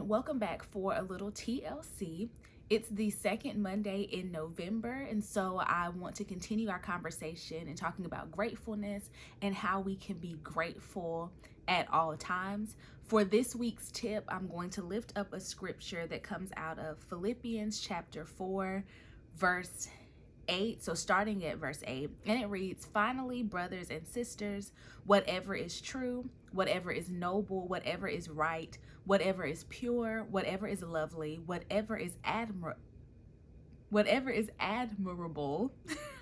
everyone. Welcome back for a little TLC. It's the second Monday in November, and so I want to continue our conversation and talking about gratefulness and how we can be grateful at all times. For this week's tip, I'm going to lift up a scripture that comes out of Philippians chapter 4, verse 8. So starting at verse 8, and it reads, "Finally, brothers and sisters, whatever is true, whatever is noble, whatever is right, whatever is pure, whatever is lovely, whatever is admirable." I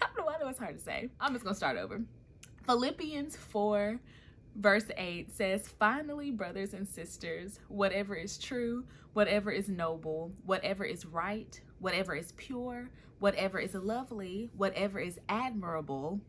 don't know why that was hard to say. I'm just gonna start over. Philippians 4 verse 8 says, "Finally, brothers and sisters, whatever is true, whatever is noble, whatever is right, whatever is pure, whatever is lovely, whatever is admirable,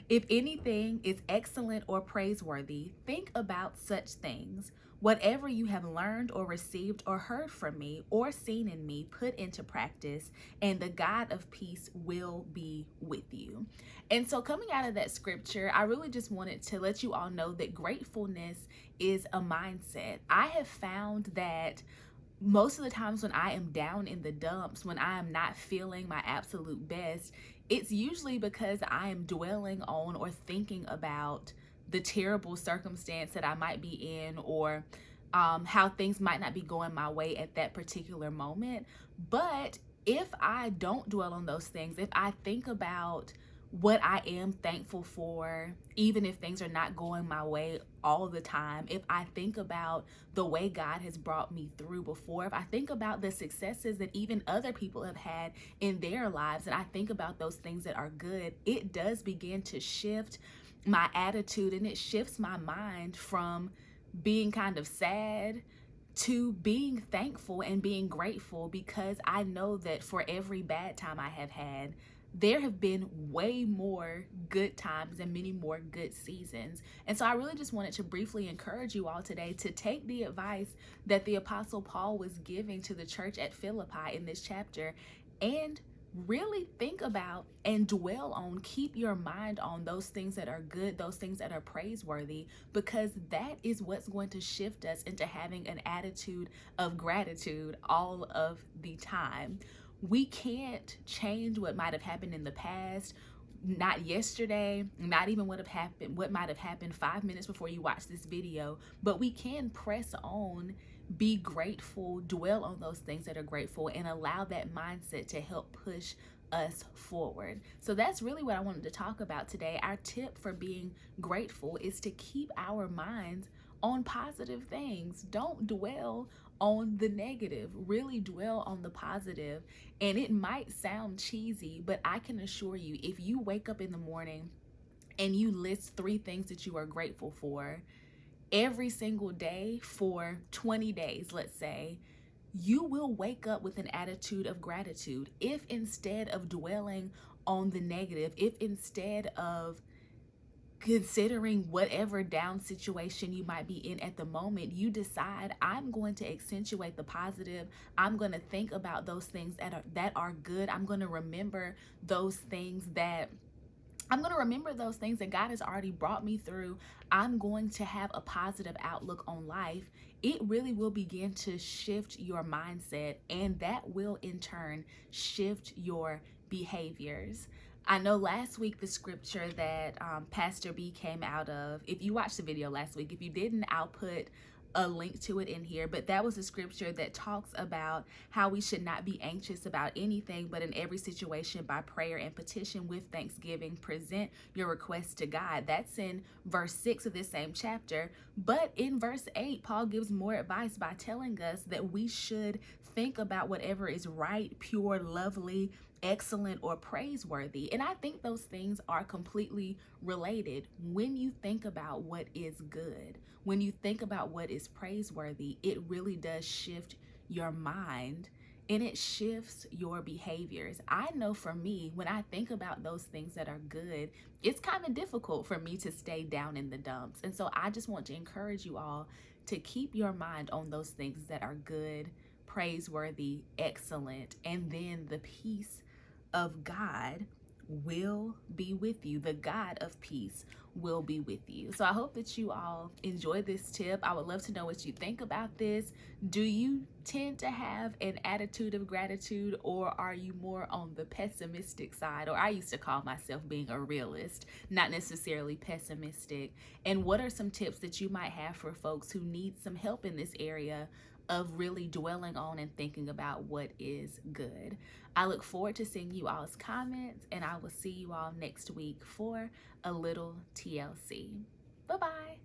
if anything is excellent or praiseworthy, think about such things. Whatever you have learned or received or heard from me or seen in me, put into practice, and the God of peace will be with you." And so coming out of that scripture, I really just wanted to let you all know that gratefulness is a mindset. I have found that most of the times when I am down in the dumps, when I am not feeling my absolute best, it's usually because I am dwelling on or thinking about the terrible circumstance that I might be in, or how things might not be going my way at that particular moment. But if I don't dwell on those things, if I think about what I am thankful for, even if things are not going my way all the time, if I think about the way God has brought me through before, if I think about the successes that even other people have had in their lives, and I think about those things that are good, it does begin to shift my attitude, and it shifts my mind from being kind of sad to being thankful and being grateful, because I know that for every bad time I have had, there have been way more good times and many more good seasons. And so I really just wanted to briefly encourage you all today to take the advice that the Apostle Paul was giving to the church at Philippi in this chapter, and really think about and dwell on, keep your mind on those things that are good, those things that are praiseworthy, because that is what's going to shift us into having an attitude of gratitude all of the time. We can't change what might have happened in the past, not yesterday, not even what might have happened 5 minutes before you watch this video, but we can press on, be grateful, dwell on those things that are grateful, and allow that mindset to help push us forward. So that's really what I wanted to talk about today. Our tip for being grateful is to keep our minds on positive things. Don't dwell on the negative, really dwell on the positive. And it might sound cheesy, but I can assure you, if you wake up in the morning and you list 3 things that you are grateful for every single day for 20 days, let's say, you will wake up with an attitude of gratitude. If instead of dwelling on the negative, if instead of considering whatever down situation you might be in at the moment, you decide, I'm going to accentuate the positive. I'm going to think about those things that are good. I'm going to remember those things that God has already brought me through. I'm going to have a positive outlook on life. It really will begin to shift your mindset, and that will in turn shift your behaviors. I know last week the scripture that Pastor B came out of, if you watched the video last week, if you didn't, I'll put a link to it in here, but that was a scripture that talks about how we should not be anxious about anything, but in every situation by prayer and petition with thanksgiving present your requests to God. That's in verse 6 of this same chapter. But in verse 8, Paul gives more advice by telling us that we should think about whatever is right, pure, lovely, excellent, or praiseworthy. And I think those things are completely related. When you think about what is good, when you think about what is praiseworthy, it really does shift your mind, and it shifts your behaviors. I know for me, when I think about those things that are good, it's kind of difficult for me to stay down in the dumps. And so I just want to encourage you all to keep your mind on those things that are good, praiseworthy, excellent, and then the peace of God will be with you. The God of peace will be with you. So I hope that you all enjoy this tip. I would love to know what you think about this. Do you tend to have an attitude of gratitude, or are you more on the pessimistic side? Or I used to call myself being a realist, not necessarily pessimistic. And what are some tips that you might have for folks who need some help in this area of really dwelling on and thinking about what is good? I look forward to seeing you all's comments, and I will see you all next week for a little TLC. Bye-bye.